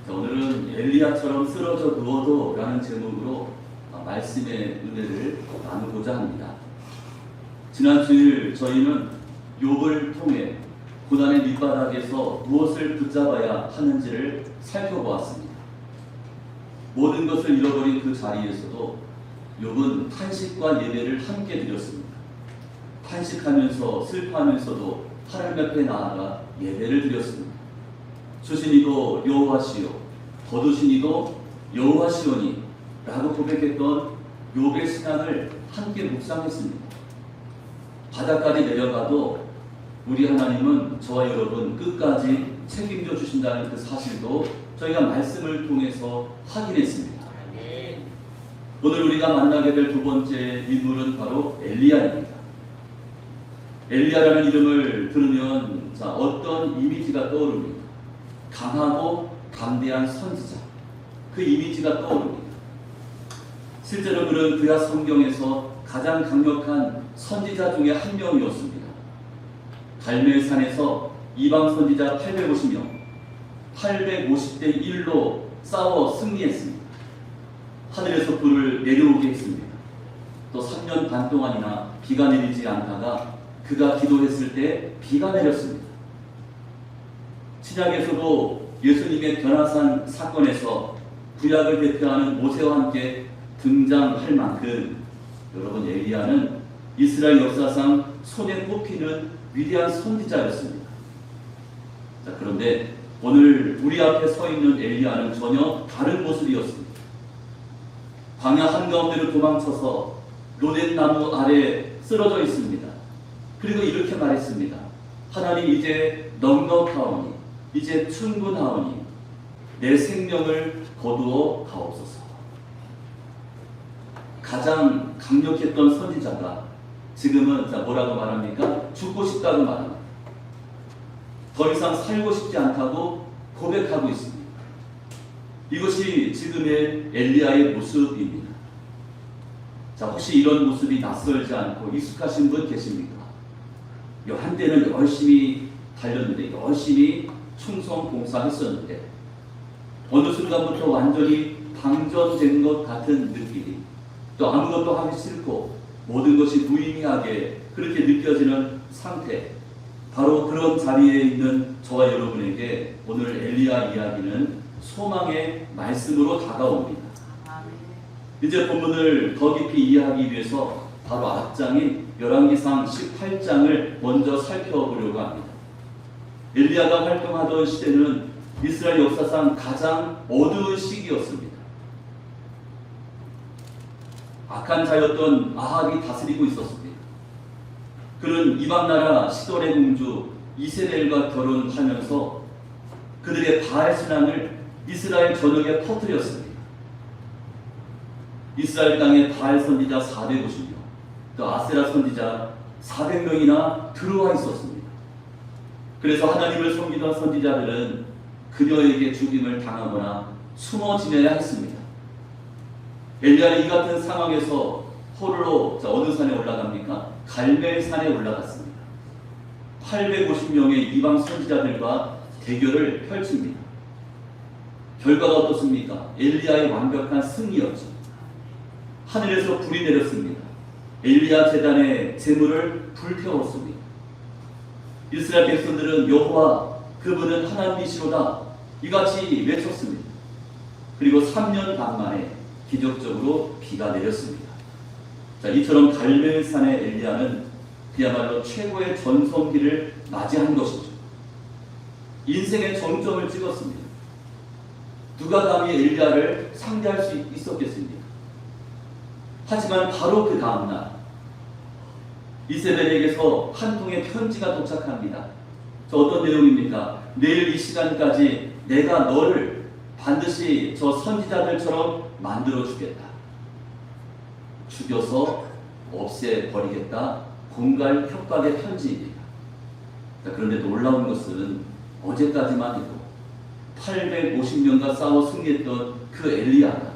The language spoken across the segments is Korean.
오늘은 엘리야처럼 쓰러져 누워도 라는 제목으로 말씀의 은혜를 나누고자 합니다. 지난 주일 저희는 욥을 통해 고난의 밑바닥에서 무엇을 붙잡아야 하는지를 살펴보았습니다. 모든 것을 잃어버린 그 자리에서도 욥은 탄식과 예배를 함께 드렸습니다. 탄식하면서 슬퍼하면서도 하나님 앞에 나아가 예배를 드렸습니다. 주신 이도 여호와시요 거두신 이도 여호와시오니 라고 고백했던 욥의 신앙을 함께 묵상했습니다. 바닥까지 내려가도 우리 하나님은 저와 여러분 끝까지 책임져 주신다는 그 사실도 저희가 말씀을 통해서 확인했습니다. 오늘 우리가 만나게 될 두 번째 인물은 바로 엘리야입니다. 엘리야라는 이름을 들으면 어떤 이미지가 떠오릅니까? 강하고 담대한 선지자, 그 이미지가 떠오릅니다. 실제로 그는 구약 성경에서 가장 강력한 선지자 중에 한 명이었습니다. 갈멜산에서 이방 선지자 850명, 850대 1로 싸워 승리했습니다. 하늘에서 불을 내려오게 했습니다. 또 3년 반 동안이나 비가 내리지 않다가 그가 기도했을 때 비가 내렸습니다. 신약에서도 예수님의 변화산 사건에서 구약을 대표하는 모세와 함께 등장할 만큼 여러분 엘리야는 이스라엘 역사상 손에 꼽히는 위대한 선지자였습니다. 그런데 오늘 우리 앞에 서 있는 엘리야는 전혀 다른 모습이었습니다. 광야 한가운데로 도망쳐서 로덴 나무 아래 쓰러져 있습니다. 그리고 이렇게 말했습니다. 하나님 이제 넉넉하오니 이제 충분하오니 내 생명을 거두어 가옵소서. 가장 강력했던 선지자가 지금은 뭐라고 말합니까? 죽고 싶다고 말합니다. 더 이상 살고 싶지 않다고 고백하고 있습니다. 이것이 지금의 엘리야의 모습입니다. 혹시 이런 모습이 낯설지 않고 익숙하신 분 계십니까? 한때는 열심히 달렸는데 열심히 충성 봉사했었는데 어느 순간부터 완전히 방전된 것 같은 느낌이, 또 아무것도 하기 싫고 모든 것이 무의미하게 그렇게 느껴지는 상태, 바로 그런 자리에 있는 저와 여러분에게 오늘 엘리야 이야기는 소망의 말씀으로 다가옵니다. 이제 본문을 더 깊이 이해하기 위해서 바로 앞장인 열왕기상 18장을 먼저 살펴보려고 합니다. 엘리야가 활동하던 시대는 이스라엘 역사상 가장 어두운 시기였습니다. 악한 자였던 아합이 다스리고 있었습니다. 그는 이방나라 시돈의 공주 이세벨과 결혼하면서 그들의 바알 신앙을 이스라엘 전역에 퍼뜨렸습니다. 이스라엘 땅에 바알 선지자 450명, 또 아세라 선지자 400명이나 들어와 있었습니다. 그래서 하나님을 섬기던 선지자들은 그녀에게 죽임을 당하거나 숨어 지내야 했습니다. 엘리야는 이 같은 상황에서 홀로 어느 산에 올라갑니까? 갈멜산에 올라갔습니다. 850명의 이방 선지자들과 대결을 펼칩니다. 결과가 어떻습니까? 엘리야의 완벽한 승리였죠. 하늘에서 불이 내렸습니다. 엘리야 제단의 제물을 불태웠습니다. 이스라엘 백성들은 여호와 그분은 하나님이시로다 이같이 외쳤습니다. 그리고 3년 반 만에 기적적으로 비가 내렸습니다. 이처럼 갈멜산의 엘리야는 그야말로 최고의 전성기를 맞이한 것이죠. 인생의 정점을 찍었습니다. 누가 감히 엘리야를 상대할 수 있었겠습니까? 하지만 바로 그 다음날 이세벨에게서 한 통의 편지가 도착합니다. 어떤 내용입니까? 내일 이 시간까지 내가 너를 반드시 저 선지자들처럼 만들어 주겠다. 죽여서 없애버리겠다. 공갈 협박의 편지입니다. 자, 그런데 놀라운 것은 어제까지만 해도 850년간 싸워 승리했던 그 엘리야가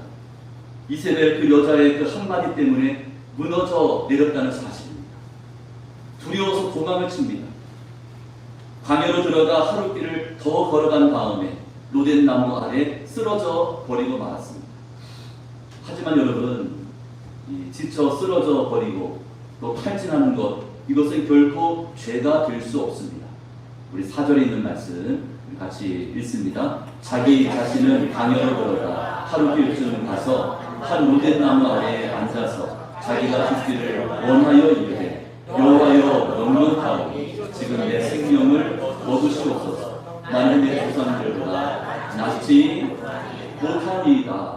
이세벨 그 여자의 그 한마디 때문에 무너져 내렸다는 사실입니다. 두려워서 도망을 칩니다. 광야로 들어가 하룻길을 더 걸어간 다음에 로덴 나무 아래 쓰러져 버리고 말았습니다. 하지만 여러분, 이 지쳐 쓰러져 버리고 또 탈진하는 것, 이것은 결코 죄가 될 수 없습니다. 우리 4절에 있는 말씀 같이 읽습니다. 자기 자신은 광야로 들어가 하룻길쯤 가서 한 로덴 나무 아래에 앉아서 자기가 죽기를 원하여 이르되 여호와여 영원하오니 지금 내 생명을 얻으시옵소서. 나는 내 조상들보다 낫지 못하니이다.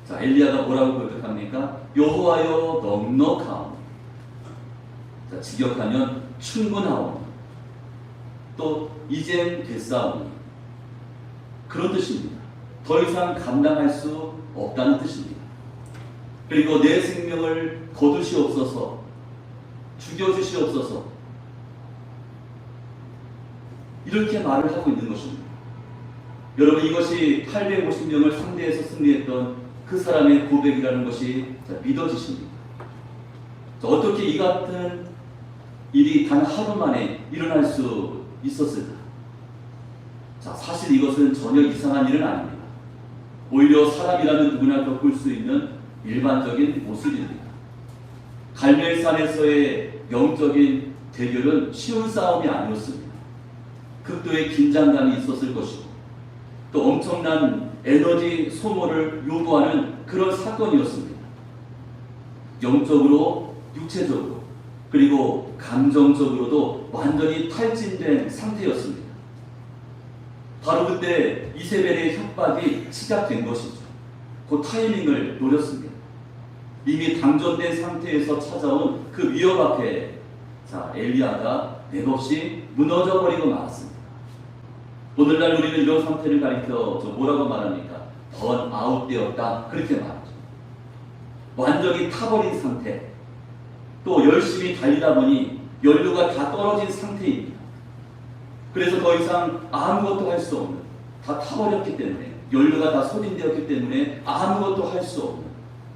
자, 엘리야가 뭐라고 고백합니까? 여호와여 넉넉하오니. 자, 직역하면 충분하오니. 또 이젠 됐사오니. 그런 뜻입니다. 더 이상 감당할 수 없다는 뜻입니다. 그리고 내 생명을 거두시옵소서, 죽여주시옵소서, 이렇게 말을 하고 있는 것입니다. 여러분, 이것이 850명을 상대해서 승리했던 그 사람의 고백이라는 것이 믿어지십니까? 어떻게 이 같은 일이 단 하루 만에 일어날 수 있었을까? 자, 사실 이것은 전혀 이상한 일은 아닙니다. 오히려 사람이라면 누구나 겪을 수 있는 일반적인 모습입니다. 갈멜산에서의 영적인 대결은 쉬운 싸움이 아니었습니다. 극도의 긴장감이 있었을 것이고 또 엄청난 에너지 소모를 요구하는 그런 사건이었습니다. 영적으로, 육체적으로, 그리고 감정적으로도 완전히 탈진된 상태였습니다. 바로 그때 이세벨의 협박이 시작된 것이죠. 그 타이밍을 노렸습니다. 이미 당전된 상태에서 찾아온 그 위협 앞에 엘리야가 맥없이 무너져 버리고 말았습니다. 오늘날 우리는 이런 상태를 가리켜 뭐라고 말합니까? 번아웃 되었다, 그렇게 말하죠. 완전히 타버린 상태, 또 열심히 달리다 보니 연료가 다 떨어진 상태입니다. 그래서 더 이상 아무것도 할 수 없는, 다 타버렸기 때문에, 연료가 다 소진되었기 때문에 아무것도 할 수 없는,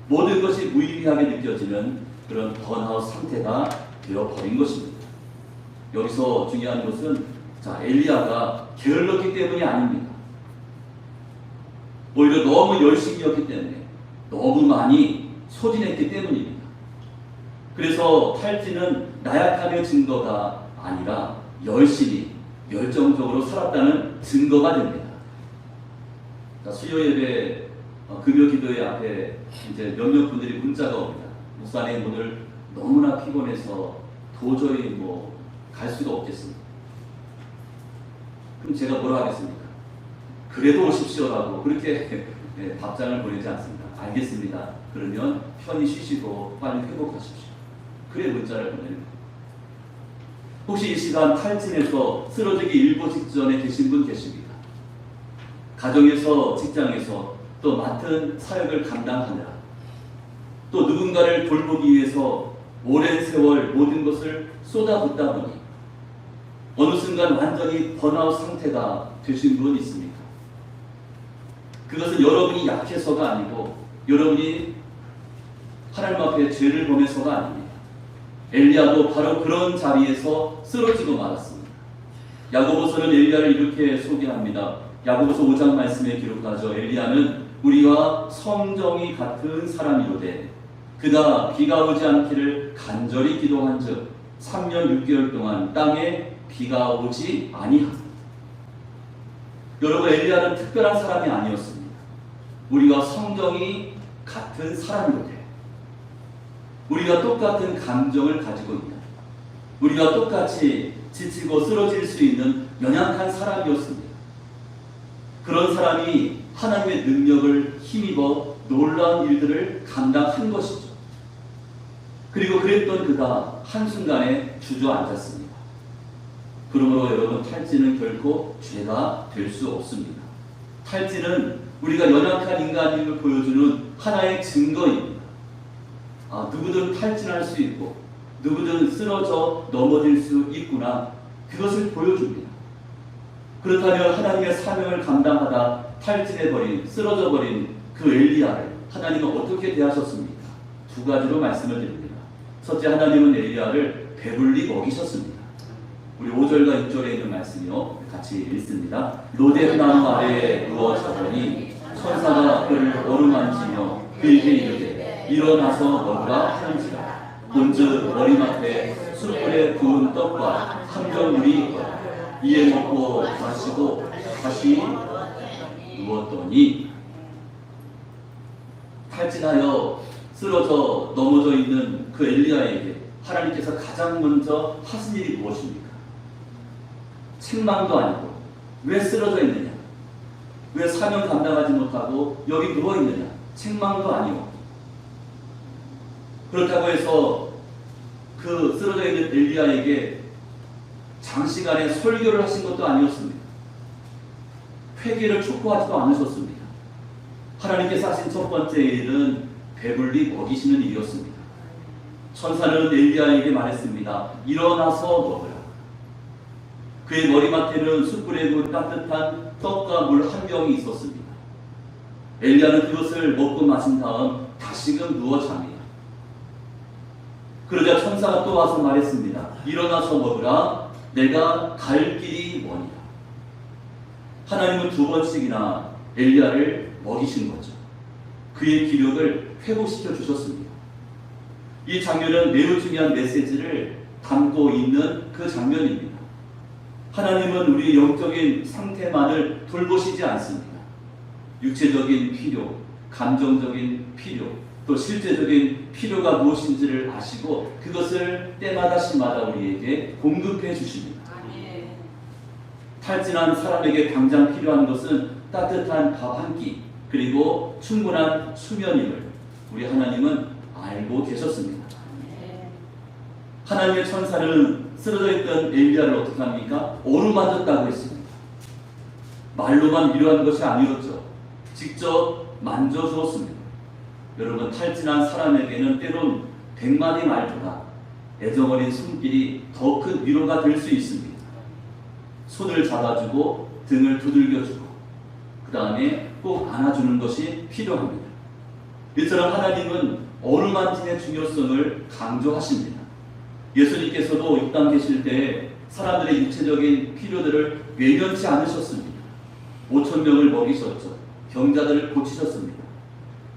모든 것이 무의미하게 느껴지는 그런 번아웃 상태가 되어버린 것입니다. 여기서 중요한 것은 엘리야가 게을렀기 때문이 아닙니다. 오히려 너무 열심히였기 때문에, 너무 많이 소진했기 때문입니다. 그래서 탈진은 나약함의 증거가 아니라 열심히, 열정적으로 살았다는 증거가 됩니다. 수요 예배, 금요 기도회 앞에 이제 몇몇 분들이 문자가 옵니다. 목사님, 오늘 너무나 피곤해서 도저히 갈 수가 없겠습니다. 그럼 제가 뭐라 하겠습니까? 그래도 오십시오라고 그렇게 답장을 보내지 않습니다. 알겠습니다. 그러면 편히 쉬시고 빨리 회복하십시오. 그래 문자를 보내는. 혹시 이 시간 탈진해서 쓰러지기 일보 직전에 계신 분 계십니까? 가정에서, 직장에서 또 맡은 사역을 감당하느라 또 누군가를 돌보기 위해서 오랜 세월 모든 것을 쏟아붓다 보니 어느 순간 완전히 번아웃 상태가 되신 분 있습니까? 그것은 여러분이 약해서가 아니고 여러분이 하나님 앞에 죄를 범해서가 아닙니다. 엘리야도 바로 그런 자리에서 쓰러지고 말았습니다. 야고보서는 엘리야를 이렇게 소개합니다. 야고보서 5장 말씀에 기록하죠. 엘리야는 우리와 성정이 같은 사람이로되 그가 비가 오지 않기를 간절히 기도한즉 3년 6개월 동안 땅에 비가 오지 아니하다. 여러분, 엘리야는 특별한 사람이 아니었습니다. 우리와 성정이 같은 사람이로되 우리가 똑같은 감정을 가지고 있다. 우리가 똑같이 지치고 쓰러질 수 있는 연약한 사람이었습니다. 그런 사람이 하나님의 능력을 힘입어 놀라운 일들을 감당한 것이죠. 그리고 그랬던 그가 한순간에 주저앉았습니다. 그러므로 여러분, 탈진은 결코 죄가 될 수 없습니다. 탈진은 우리가 연약한 인간임을 보여주는 하나의 증거입니다. 누구든 탈진할 수 있고 누구든 쓰러져 넘어질 수 있구나. 그것을 보여줍니다. 그렇다면 하나님의 사명을 감당하다 탈진해버린, 쓰러져버린 그 엘리야를 하나님은 어떻게 대하셨습니까? 두 가지로 말씀을 드립니다. 첫째, 하나님은 엘리야를 배불리 먹이셨습니다. 우리 5절과 6절에 있는 말씀이요, 같이 읽습니다. 로뎀 나무 아래에 누워 자더니 천사가 그를 어루만지며 그에게 이르되 일어나서 먹으라 하는지라. 본즉 머리맡에 숯불에 구운 떡과 함정물이 있더라. 이에 먹고 마시고 다시 누웠더니, 탈진하여 쓰러져 넘어져 있는 그 엘리야에게 하나님께서 가장 먼저 하신 일이 무엇입니까? 책망도 아니고, 왜 쓰러져 있느냐? 왜 사명 감당하지 못하고 여기 누워 있느냐? 책망도 아니고. 그렇다고 해서 그 쓰러져 있는 엘리야에게 장시간에 설교를 하신 것도 아니었습니다. 회개를 촉구하지도 않으셨습니다. 하나님께서 하신 첫 번째 일은 배불리 먹이시는 일이었습니다. 천사는 엘리야에게 말했습니다. 일어나서 먹으라. 그의 머리맡에는 숯불에 구운 따뜻한 떡과 물 한 병이 있었습니다. 엘리야는 그것을 먹고 마신 다음 다시금 누워 잡니다. 그러자 천사가 또 와서 말했습니다. 일어나서 먹으라. 내가 갈 길이 머니라. 하나님은 두 번씩이나 엘리야를 먹이신 거죠. 그의 기력을 회복시켜 주셨습니다. 이 장면은 매우 중요한 메시지를 담고 있는 그 장면입니다. 하나님은 우리 영적인 상태만을 돌보시지 않습니다. 육체적인 필요, 감정적인 필요, 또 실제적인 필요가 무엇인지를 아시고 그것을 때마다 시마다 우리에게 공급해 주십니다. 탈진한 사람에게 당장 필요한 것은 따뜻한 밥 한 끼, 그리고 충분한 수면임을 우리 하나님은 알고 계셨습니다. 하나님의 천사는 쓰러져 있던 엘리야를 어떻게 합니까? 어루만졌다고 했습니다. 말로만 위로한 것이 아니었죠. 직접 만져주었습니다. 여러분, 탈진한 사람에게는 때론 100마디 말보다 애정어린 손길이 더 큰 위로가 될 수 있습니다. 손을 잡아주고 등을 두들겨주고 그 다음에 꼭 안아주는 것이 필요합니다. 이처럼 하나님은 어루만짐의 중요성을 강조하십니다. 예수님께서도 이 땅 계실 때 사람들의 육체적인 필요들을 외면치 않으셨습니다. 5,000명을 먹이셨죠. 병자들을 고치셨습니다.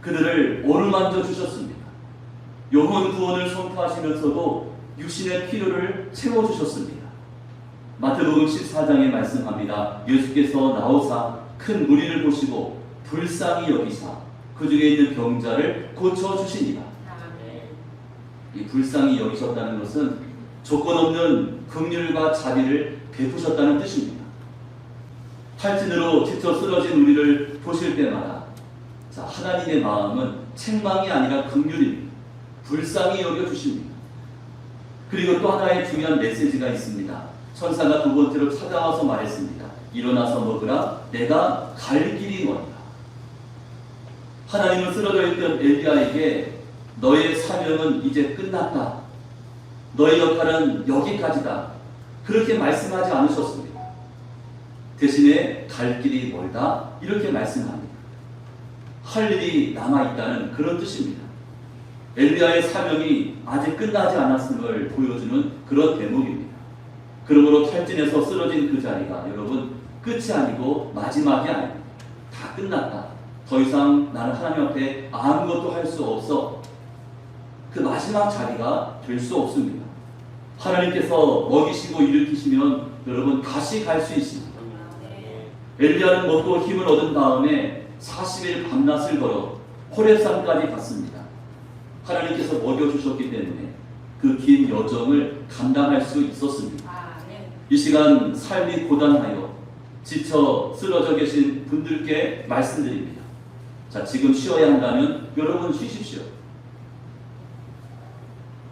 그들을 어루만져 주셨습니다. 영혼 구원을 선포하시면서도 육신의 필요를 채워주셨습니다. 마태복음 14장에 말씀합니다. 예수께서 나오사 큰 무리를 보시고 불쌍히 여기사 그 중에 있는 병자를 고쳐주시니라. 이 불쌍히 여기셨다는 것은 조건 없는 긍휼과 자비를 베푸셨다는 뜻입니다. 탈진으로 지쳐 쓰러진 우리를 보실 때마다 하나님의 마음은 책망이 아니라 긍휼입니다. 불쌍히 여겨주십니다. 그리고 또 하나의 중요한 메시지가 있습니다. 천사가 두 번째로 찾아와서 말했습니다. 일어나서 먹으라. 내가 갈 길이 머니라. 하나님은 쓰러져 있던 엘리야에게 너의 사명은 이제 끝났다. 너의 역할은 여기까지다. 그렇게 말씀하지 않으셨습니다. 대신에 갈 길이 멀다. 이렇게 말씀합니다. 할 일이 남아있다는 그런 뜻입니다. 엘리야의 사명이 아직 끝나지 않았음을 보여주는 그런 대목입니다. 그러므로 탈진해서 쓰러진 그 자리가 여러분 끝이 아니고 마지막이 아닙니다. 다 끝났다. 더 이상 나는 하나님 앞에 아무것도 할 수 없어. 그 마지막 자리가 될 수 없습니다. 하나님께서 먹이시고 일으키시면 여러분 다시 갈 수 있습니다. 엘리야는 먹고 힘을 얻은 다음에 40일 밤낮을 걸어 호렙산까지 갔습니다. 하나님께서 먹여주셨기 때문에 그 긴 여정을 감당할 수 있었습니다. 이 시간 삶이 고단하여 지쳐 쓰러져 계신 분들께 말씀드립니다. 자, 지금 쉬어야 한다면 여러분 쉬십시오.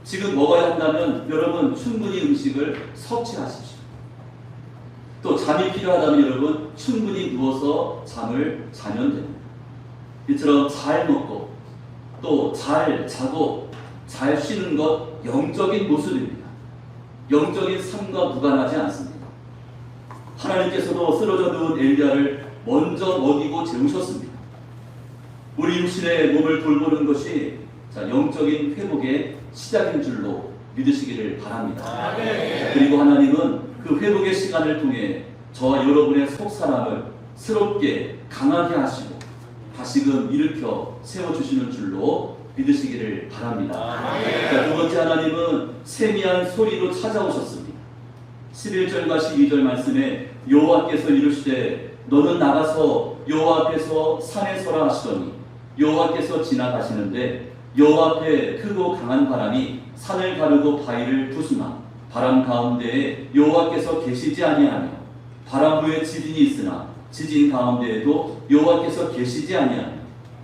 지금 먹어야 한다면 여러분 충분히 음식을 섭취하십시오. 또 잠이 필요하다면 여러분 충분히 누워서 잠을 자면 됩니다. 이처럼 잘 먹고 또 잘 자고 잘 쉬는 것 영적인 모습입니다. 영적인 삶과 무관하지 않습니다. 하나님께서도 쓰러져 누운 엘리야를 먼저 먹이고 재우셨습니다. 우리 육신의 몸을 돌보는 것이 영적인 회복의 시작인 줄로 믿으시기를 바랍니다. 그리고 하나님은 그 회복의 시간을 통해 저와 여러분의 속사람을 새롭게 강하게 하시고 다시금 일으켜 세워주시는 줄로 믿으시기를 바랍니다. 두 번째, 하나님은 세미한 소리로 찾아오셨습니다. 11절과 12절 말씀에 여호와께서 이르시되 너는 나가서 여호와 앞에서 산에 서라 하시더니 여호와께서 지나가시는데 여호와 앞에 크고 강한 바람이 산을 가르고 바위를 부수나 바람 가운데에 여호와께서 계시지 아니하며 바람 후에 지진이 있으나 지진 가운데에도 여호와께서 계시지 아니하며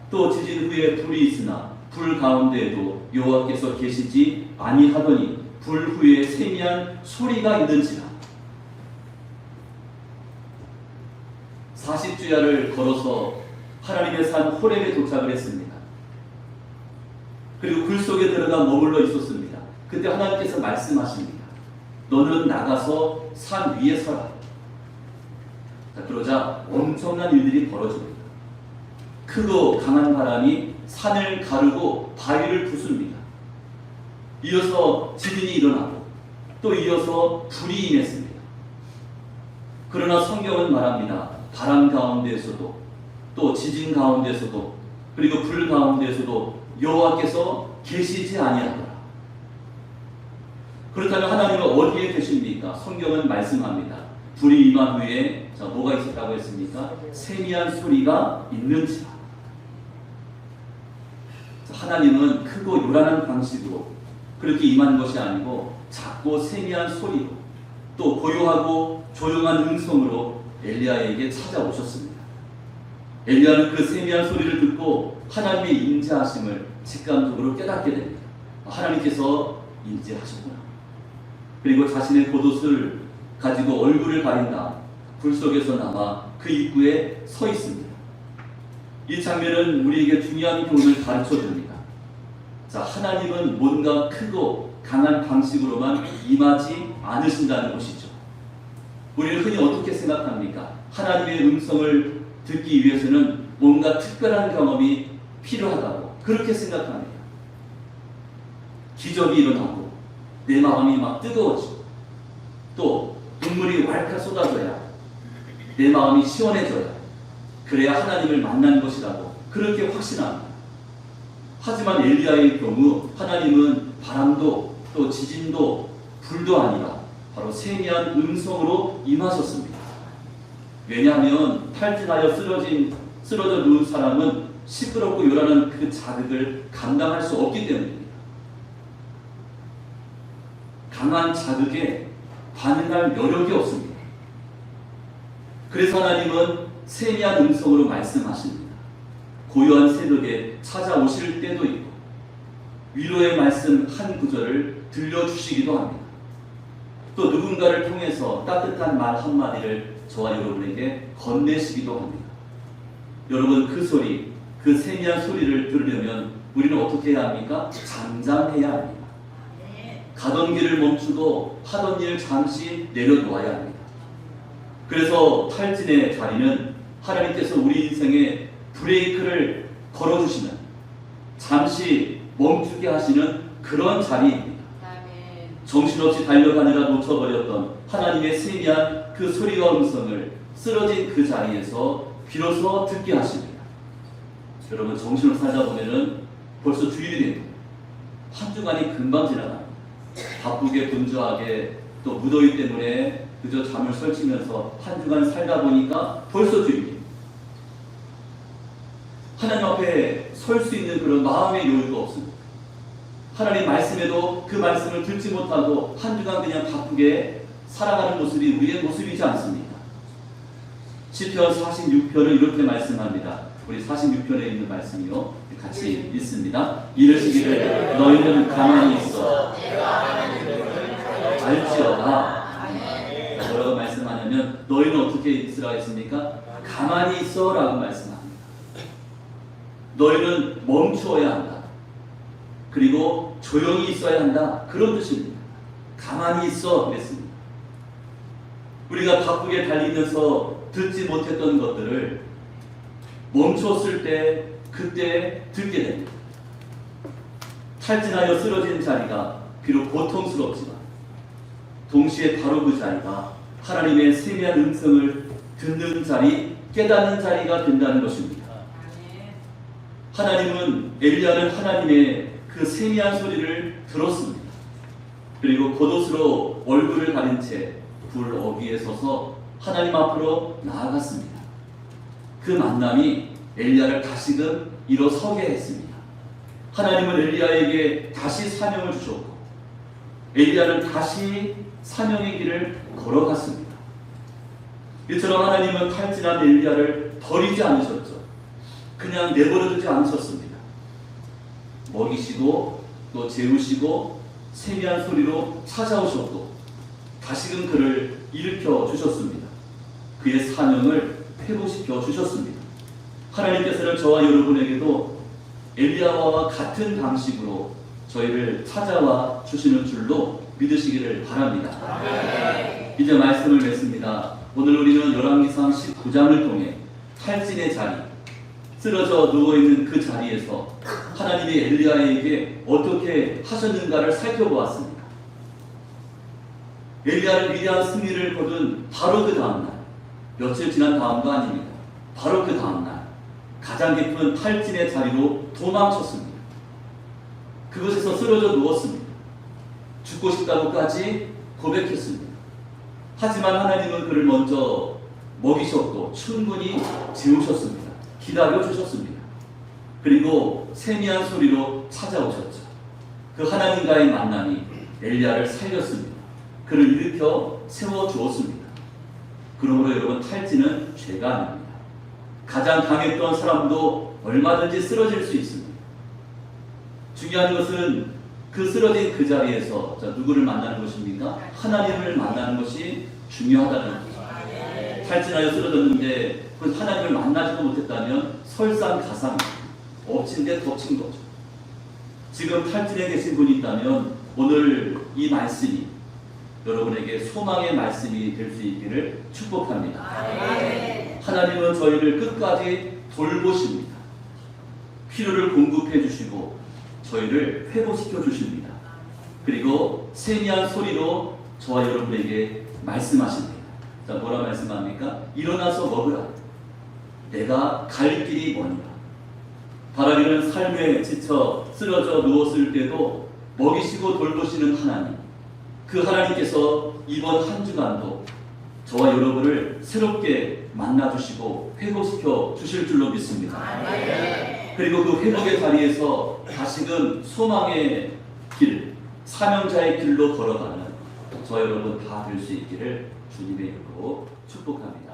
또 지진 후에 불이 있으나 불 가운데에도 여호와께서 계시지 아니하더니 불 후에 세미한 소리가 있는지라. 40주야를 걸어서 하나님의 산 호렙에 도착을 했습니다. 그리고 굴 속에 들어가 머물러 있었습니다. 그때 하나님께서 말씀하십니다. 너는 나가서 산 위에 서라. 그러자 엄청난 일들이 벌어집니다. 크고 강한 바람이 산을 가르고 바위를 부숩니다. 이어서 지진이 일어나고 또 이어서 불이 임했습니다. 그러나 성경은 말합니다. 바람 가운데에서도 또 지진 가운데서도 그리고 불 가운데서도 여호와께서 계시지 아니하더라. 그렇다면 하나님은 어디에 계십니까? 성경은 말씀합니다. 불이 임한 후에 뭐가 있었다고 했습니까? 세미한 소리가 있는지라. 하나님은 크고 요란한 방식으로 그렇게 임한 것이 아니고 작고 세미한 소리로 또 고요하고 조용한 음성으로 엘리야에게 찾아오셨습니다. 엘리야는 그 세미한 소리를 듣고 하나님의 임재하심을 직감적으로 깨닫게 됩니다. 하나님께서 임재하셨구나. 그리고 자신의 겉옷을 가지고 얼굴을 가린다. 불 속에서 나와 그 입구에 서 있습니다. 이 장면은 우리에게 중요한 교훈을 가르쳐 줍니다. 하나님은 뭔가 크고 강한 방식으로만 임하지 않으신다는 것이죠. 우리는 흔히 어떻게 생각합니까? 하나님의 음성을 듣기 위해서는 뭔가 특별한 경험이 필요하다고 그렇게 생각합니다. 기적이 일어나고 내 마음이 막 뜨거워지고 또 눈물이 왈칵 쏟아져야 내 마음이 시원해져야 그래야 하나님을 만난 것이라고 그렇게 확신합니다. 하지만 엘리야의 경우 하나님은 바람도 또 지진도 불도 아니라 바로 세미한 음성으로 임하셨습니다. 왜냐하면 탈진하여 쓰러져 누운 사람은 시끄럽고 요란한 그 자극을 감당할 수 없기 때문입니다. 강한 자극에 반응할 여력이 없습니다. 그래서 하나님은 세미한 음성으로 말씀하십니다. 고요한 새벽에 찾아오실 때도 있고 위로의 말씀 한 구절을 들려주시기도 합니다. 또 누군가를 통해서 따뜻한 말 한마디를 저와 여러분에게 건네시기도 합니다. 여러분, 그 소리, 그 세미한 소리를 들으려면 우리는 어떻게 해야 합니까? 잠잠해야 합니다. 가던 길을 멈추고 하던 일 잠시 내려놓아야 합니다. 그래서 탈진의 자리는 하나님께서 우리 인생에 브레이크를 걸어주시는, 잠시 멈추게 하시는 그런 자리입니다. 정신없이 달려가느라 놓쳐버렸던 하나님의 세미한 그 소리와 음성을 쓰러진 그 자리에서 비로소 듣게 하십니다. 여러분, 정신을 살다 보면은 벌써 주일이 됩니다. 한 주간이 금방 지나갑니다. 바쁘게 분주하게 또 무더위 때문에 그저 잠을 설치면서 한 주간 살다 보니까 벌써 주일입니다. 하나님 앞에 설 수 있는 그런 마음의 여유가 없습니다. 하나님 말씀에도 그 말씀을 듣지 못하고 한 주간 그냥 바쁘게 살아가는 모습이 우리의 모습이지 않습니까? 시편 46편은 이렇게 말씀합니다. 우리 46편에 있는 말씀이요, 같이 읽습니다. 이르시기를 너희는 가만히 있어 알지어다. 뭐라고 말씀하냐면 너희는 어떻게 있으라 했습니까? 가만히 있어 라고 말씀합니다. 너희는 멈추어야 한다. 그리고 조용히 있어야 한다. 그런 뜻입니다. 가만히 있어 그랬습니다. 우리가 바쁘게 달리면서 듣지 못했던 것들을 멈췄을 때 그때 듣게 됩니다. 탈진하여 쓰러진 자리가 비록 고통스럽지만 동시에 바로 그 자리가 하나님의 세미한 음성을 듣는 자리, 깨닫는 자리가 된다는 것입니다. 하나님은 엘리야는 하나님의 그 세미한 소리를 들었습니다. 그리고 겉옷으로 얼굴을 가린 채 불 어귀에 서서 하나님 앞으로 나아갔습니다. 그 만남이 엘리야를 다시금 일어서게 했습니다. 하나님은 엘리야에게 다시 사명을 주셨고 엘리야는 다시 사명의 길을 걸어갔습니다. 이처럼 하나님은 탈진한 엘리야를 버리지 않으셨죠. 그냥 내버려두지 않으셨습니다. 먹이시고 또 재우시고 세미한 소리로 찾아오셨고 다시금 그를 일으켜 주셨습니다. 그의 사명을 회복시켜 주셨습니다. 하나님께서는 저와 여러분에게도 엘리야와 같은 방식으로 저희를 찾아와 주시는 줄로 믿으시기를 바랍니다. 이제 말씀을 맺습니다. 오늘 우리는 열왕기상 19장을 통해 탈진의 자리, 쓰러져 누워있는 그 자리에서 하나님이 엘리야에게 어떻게 하셨는가를 살펴보았습니다. 엘리야를 위대한 승리를 거둔 바로 그 다음날, 며칠 지난 다음도 아닙니다. 바로 그 다음날 가장 깊은 탈진의 자리로 도망쳤습니다. 그곳에서 쓰러져 누웠습니다. 죽고 싶다고까지 고백했습니다. 하지만 하나님은 그를 먼저 먹이셨고 충분히 재우셨습니다. 기다려 주셨습니다. 그리고 세미한 소리로 찾아오셨죠. 그 하나님과의 만남이 엘리야를 살렸습니다. 그를 일으켜 세워주었습니다. 그러므로 여러분, 탈진은 죄가 아닙니다. 가장 강했던 사람도 얼마든지 쓰러질 수 있습니다. 중요한 것은 그 쓰러진 그 자리에서 누구를 만나는 것입니까? 하나님을 만나는 것이 중요하다는 거죠. 탈진하여 쓰러졌는데 그 하나님을 만나지도 못했다면 설상가상, 엎친 데 덮친 거죠. 지금 탈진에 계신 분이 있다면 오늘 이 말씀이 여러분에게 소망의 말씀이 될 수 있기를 축복합니다. 하나님은 저희를 끝까지 돌보십니다. 필요를 공급해 주시고 저희를 회복시켜 주십니다. 그리고 세미한 소리로 저와 여러분에게 말씀하십니다. 자, 뭐라 말씀합니까? 일어나서 먹으라. 내가 갈 길이 머니라. 바라기는 삶에 지쳐 쓰러져 누웠을 때도 먹이시고 돌보시는 하나님, 그 하나님께서 이번 한 주간도 저와 여러분을 새롭게 만나주시고 회복시켜 주실 줄로 믿습니다. 그리고 그 회복의 자리에서 다시금 소망의 길, 사명자의 길로 걸어가는 저와 여러분 다 될 수 있기를 주님의 이름으로 축복합니다.